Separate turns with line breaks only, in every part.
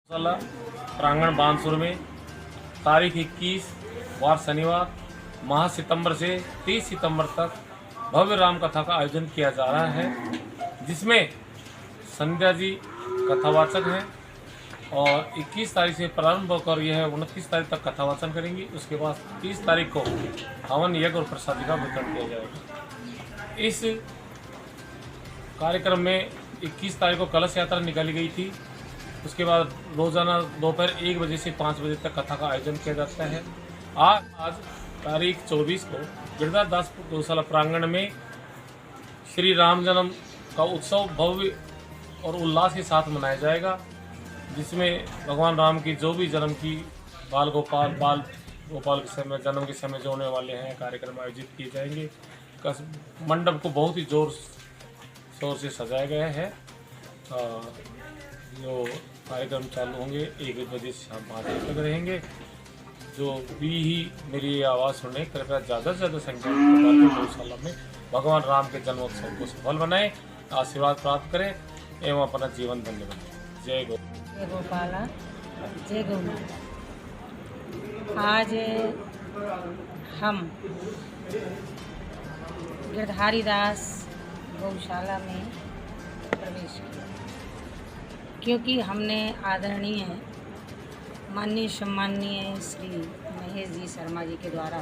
गौशाला प्रांगण बानसूर में तारीख 21 वार शनिवार माह सितंबर से 30 सितंबर तक भव्य राम कथा का आयोजन किया जा रहा है, जिसमें संध्या जी कथावाचक हैं और 21 तारीख से प्रारंभ होकर यह 29 तारीख तक कथावाचन करेंगी। उसके बाद 30 तारीख को हवन यज्ञ और प्रसादी का वितरण किया जाएगा। इस कार्यक्रम में 21 तारीख को कलश यात्रा निकाली गई थी। उसके बाद रोज़ाना दोपहर 1 बजे से 5 बजे तक कथा का आयोजन किया जाता है। आज तारीख 24 को गिरधारदास गौशाला प्रांगण में श्री राम जन्म का उत्सव भव्य और उल्लास के साथ मनाया जाएगा, जिसमें भगवान राम की जो भी जन्म की बाल गोपाल के समय जन्म के समय जो होने वाले हैं कार्यक्रम आयोजित किए जाएंगे। मंडप को बहुत ही जोर शोर से सजाया गया है। जो कार्यक्रम चालू होंगे 1 बजे से शाम 5 बजे तक रहेंगे। जो भी ही मेरी आवाज़ सुने कृपया ज़्यादा से ज़्यादा संख्या में गौशाला में भगवान राम के जन्मोत्सव को सफल बनाएं, आशीर्वाद प्राप्त करें एवं अपना जीवन धन्य बनाएं। जय
गोपाला, जय गौ माता। आज हम गिरधारीदास गौशाला में प्रवेश किया, क्योंकि हमने आदरणीय माननीय सम्माननीय श्री महेश जी शर्मा जी के द्वारा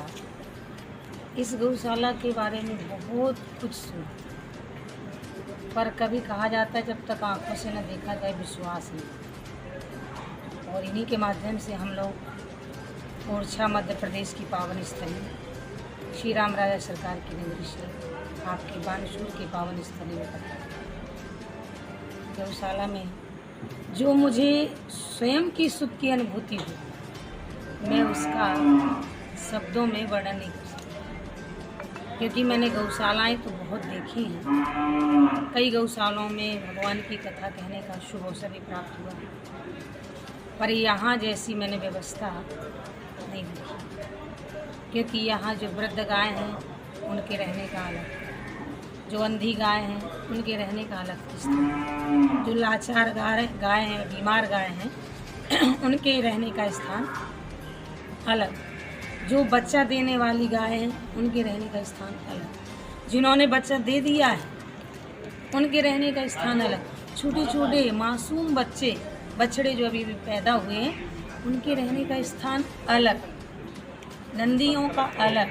इस गौशाला के बारे में बहुत कुछ सुना, पर कभी कहा जाता है जब तक आंखों से न देखा जाए विश्वास नहीं। और इन्हीं के माध्यम से हम लोग ओरछा मध्य प्रदेश की पावन स्थली श्री राम राजा सरकार की नगरी से आपके बानसूर के पावन स्थली में गौशाला में जो मुझे स्वयं की सुख की अनुभूति हुई, मैं उसका शब्दों में वर्णन नहीं कर सकती, क्योंकि मैंने गौशालाएं तो बहुत देखी हैं। कई गौशालाओं में भगवान की कथा कहने का शुभ अवसर भी प्राप्त हुआ, पर यहाँ जैसी मैंने व्यवस्था नहीं देखी, क्योंकि यहाँ जो वृद्ध गाय हैं उनके रहने का अलग, जो अंधी गाय हैं उनके रहने का अलग स्थान, जो लाचार गाय हैं बीमार गाय हैं उनके रहने का स्थान अलग, जो बच्चा देने वाली गाय हैं उनके रहने का स्थान अलग, जिन्होंने बच्चा दे दिया है उनके रहने का स्थान अलग, छोटे छोटे मासूम बछड़े जो अभी पैदा हुए हैं उनके रहने का स्थान अलग, नंदियों का अलग,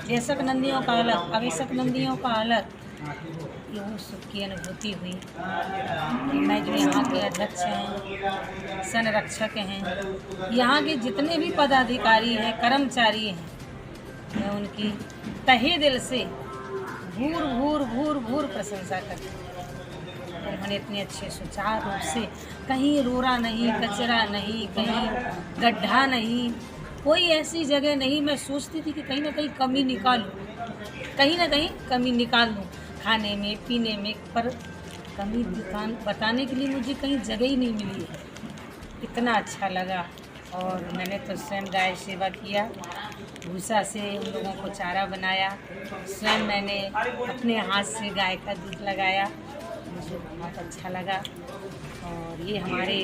जैसक नंदियों का अलग, अवेशक नंदियों का अलग। ये सुख की अनुभूति हुई कि मैं जो यहाँ के अध्यक्ष हैं, संरक्षक हैं, यहाँ के जितने भी पदाधिकारी हैं, कर्मचारी हैं, मैं उनकी तहे दिल से भूर प्रशंसा करती हूँ। उन्होंने इतने अच्छे सुचारू रूप से कहीं रोरा नहीं, कचरा नहीं, कहीं गड्ढा नहीं, कोई ऐसी जगह नहीं मैं सोचती थी कि कहीं ना कहीं कमी निकाल लूँ खाने में पीने में, पर कमी बताने के लिए मुझे कहीं जगह ही नहीं मिली है। इतना अच्छा लगा। और मैंने तो स्वयं गाय सेवा किया, भूसा से उन लोगों को चारा बनाया, स्वयं मैंने अपने हाथ से गाय का दूध लगाया, मुझे बहुत अच्छा लगा। और ये हमारे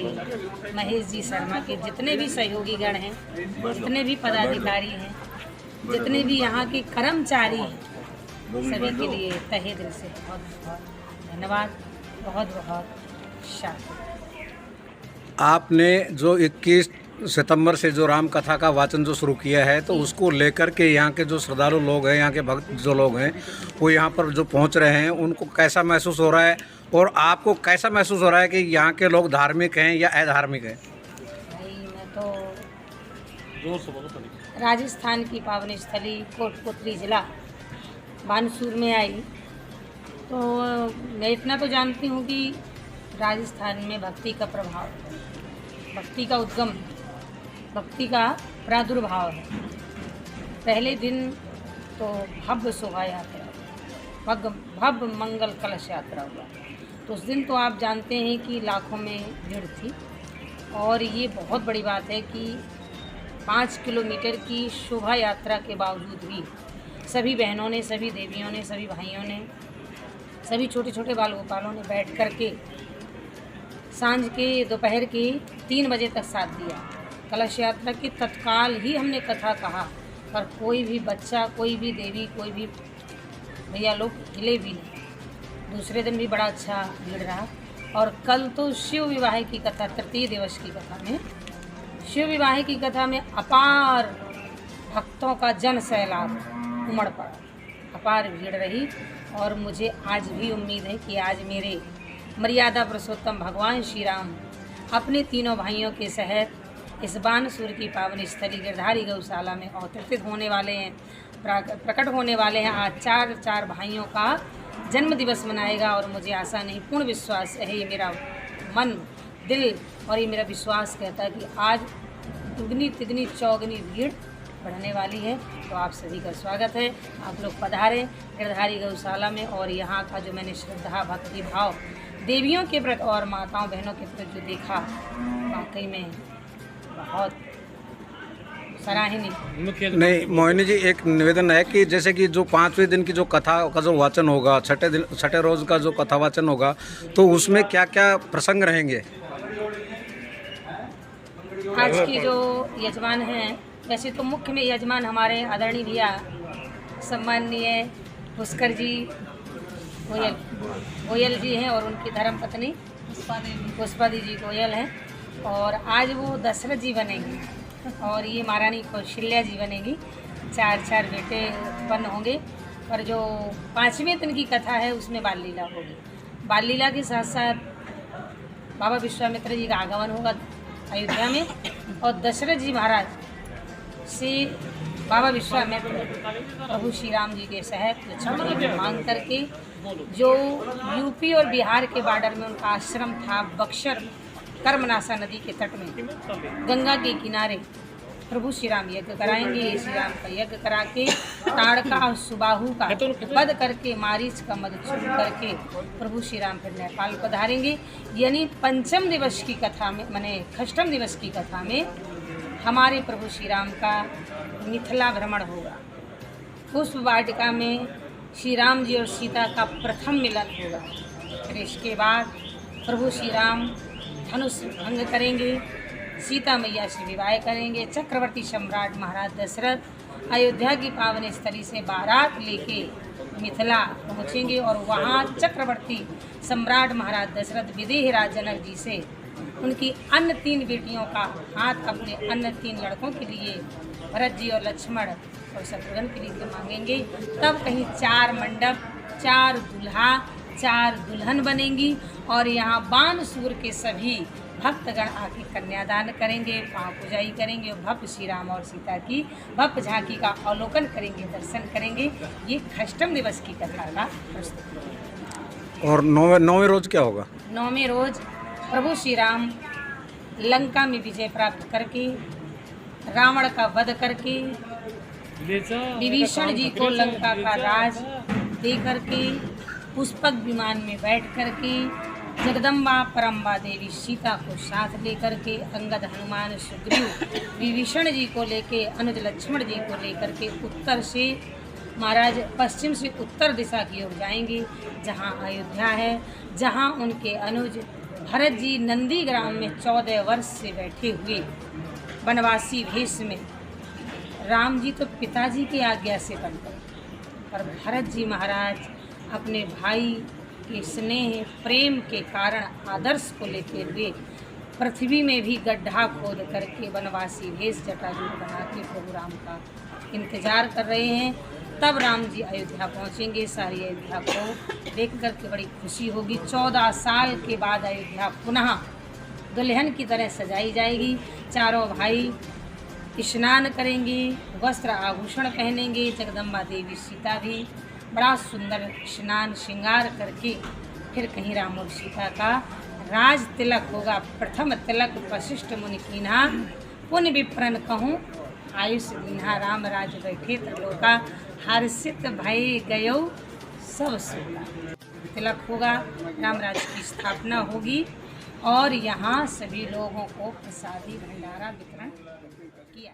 महेश जी शर्मा के जितने भी सहयोगी गण हैं, जितने भी पदाधिकारी हैं, जितने भी यहाँ के कर्मचारी हैं, सभी के लिए तहे दिल से बहुत बहुत धन्यवाद, बहुत बहुत शाबाश।
आपने जो 21 सितंबर से जो राम कथा का वाचन जो शुरू किया है, तो उसको लेकर के यहाँ के जो श्रद्धालु लोग हैं, यहाँ के भक्त जो लोग हैं, वो यहाँ पर जो पहुँच रहे हैं, उनको कैसा महसूस हो रहा है और आपको कैसा महसूस हो रहा है कि यहाँ के लोग धार्मिक हैं या अधार्मिक हैं?
भाई मैं तो राजस्थान की पावन स्थली कोटपुतली जिला बानसूर में आई, तो मैं इतना तो जानती हूँ कि राजस्थान में भक्ति का प्रभाव, भक्ति का उद्गम, भक्ति का प्रादुर्भाव है। पहले दिन तो भव्य शोभा यात्रा, भव्य मंगल कलश यात्रा हुआ, तो उस दिन तो आप जानते हैं कि लाखों में भीड़ थी। और ये बहुत बड़ी बात है कि 5 किलोमीटर की शोभा यात्रा के बावजूद भी सभी बहनों ने, सभी देवियों ने, सभी भाइयों ने, सभी छोटे छोटे बाल गोपालों ने बैठ कर के सांझ के दोपहर के 3 बजे तक साथ दिया। कलश यात्रा की तत्काल ही हमने कथा कहा, पर कोई भी बच्चा, कोई भी देवी, कोई भी भैया लोग हिले भी नहीं। दूसरे दिन भी बड़ा अच्छा भीड़ रहा। और कल तो शिव विवाह की कथा, तृतीय दिवस की कथा में, शिव विवाह की कथा में अपार भक्तों का जन सैलाब उमड़ पड़ा, अपार भीड़ रही। और मुझे आज भी उम्मीद है कि आज मेरे मर्यादा पुरुषोत्तम भगवान श्री राम अपने तीनों भाइयों के सहित इस बानसूर की पावन स्थली गिरधारी गौशाला में अवतरित होने वाले हैं, प्रकट होने वाले हैं। आज चार भाइयों का जन्म दिवस मनाएगा और मुझे आशा नहीं, पूर्ण विश्वास है, ये मेरा मन, दिल और ये मेरा विश्वास कहता है कि आज दुगनी तिगनी चौगनी भीड़ बढ़ने वाली है। तो आप सभी का स्वागत है, आप लोग पधारें गिरधारी गौशाला में। और यहाँ का जो मैंने श्रद्धा भक्ति भाव देवियों के प्रति और माताओं बहनों के प्रति जो देखा, वाकई में बहुत सराहनीय।
नहीं मोहिनी जी, एक निवेदन है कि जैसे कि जो 5वें दिन की जो कथा का जो वाचन होगा, छठे रोज का जो कथा वाचन होगा, तो उसमें क्या क्या प्रसंग रहेंगे?
आज की जो यजमान हैं, वैसे तो मुख्य में यजमान हमारे आदरणीय भैया सम्माननीय पुष्कर जी गोयल जी हैं और उनकी धर्म पत्नी पुष्पा जी गोयल हैं। और आज वो दशरथ जी बनेंगी और ये महारानी कौशल्या जी बनेगी। 4 बेटे उत्पन्न होंगे। और जो 5वें दिन की कथा है उसमें बाल लीला होगी। बाल लीला के साथ साथ बाबा विश्वामित्र जी का आगमन होगा अयोध्या में। और दशरथ जी महाराज से बाबा विश्वामित्र प्रभु श्री राम जी के सहित लक्ष्मण जी को मांग करके, जो यूपी और बिहार के बॉर्डर में उनका आश्रम था, बक्सर कर्मनाशा नदी के तट में गंगा के किनारे प्रभु श्री राम यज्ञ कराएंगे। श्री राम का यज्ञ करा के ताड़का और सुबाहु का वध करके, मारीच का मद चूर करके प्रभु श्री राम फिर नेपाल पधारेंगे। यानी 5म दिवस की कथा में, माने 6ठ दिवस की कथा में हमारे प्रभु श्री राम का मिथिला भ्रमण होगा। पुष्प वाटिका में श्री राम जी और सीता का प्रथम मिलन होगा। फिर इसके बाद प्रभु श्री राम धनुष भंग करेंगे, सीता मैया से विवाह करेंगे। चक्रवर्ती सम्राट महाराज दशरथ अयोध्या की पावन स्थली से बारात लेके मिथिला पहुँचेंगे और वहाँ चक्रवर्ती सम्राट महाराज दशरथ विदेह राज जनक जी से उनकी अन्य 3 बेटियों का हाथ अपने अन्य 3 लड़कों के लिए, भरत जी और लक्ष्मण और शत्रुघ्न के लिए मांगेंगे। तब कहीं 4 मंडप, 4 दूल्हा, 4 दुल्हन बनेंगी और यहाँ बानसूर के सभी भक्तगण आके कन्यादान करेंगे, पाँव पूजाई करेंगे और भव्य श्री राम और सीता की भव्य झांकी का अवलोकन करेंगे, दर्शन करेंगे। ये 6ठ दिवस की कथा का प्रस्तुति।
और 9वें रोज क्या होगा?
9वें रोज प्रभु श्री राम लंका में विजय प्राप्त करके, रावण का वध करके, विभीषण जी को लंका का राज दे करके, पुष्पक विमान में बैठ करके, जगदम्बा परम्बा देवी सीता को साथ लेकर के, अंगद हनुमान सुग्रीव विभीषण जी को लेके, अनुज लक्ष्मण जी को लेकर के उत्तर से महाराज पश्चिम से उत्तर दिशा की ओर जाएंगे, जहां अयोध्या है, जहां उनके अनुज भरत जी नंदीग्राम में 14 वर्ष से बैठे हुए वनवासी भेष में, राम जी तो पिताजी की आज्ञा से बन गए, पर भरत जी महाराज अपने भाई के स्नेह प्रेम के कारण आदर्श को लेते हुए पृथ्वी में भी गड्ढा खोद करके वनवासी भेष जटाजूट बना के प्रभु राम का इंतजार कर रहे हैं। तब राम जी अयोध्या पहुंचेंगे। सारी अयोध्या को देख करके बड़ी खुशी होगी। 14 साल के बाद अयोध्या पुनः दुल्हन की तरह सजाई जाएगी। चारों भाई स्नान करेंगे, वस्त्र आभूषण पहनेंगे। जगदम्बा देवी सीता भी बड़ा सुंदर स्नान श्रृंगार करके फिर कहीं राम और सीता का राज तिलक होगा। प्रथम तिलक वशिष्ठ मुनि कीन्हा, पुण्य विप्रन कहूँ आयुष दीन्हा। राम राज बैठे त्रिलोका, हर्षित भय गयो सब सोगा। तिलक होगा, राम राज की स्थापना होगी और यहाँ सभी लोगों को प्रसादी भंडारा वितरण किया।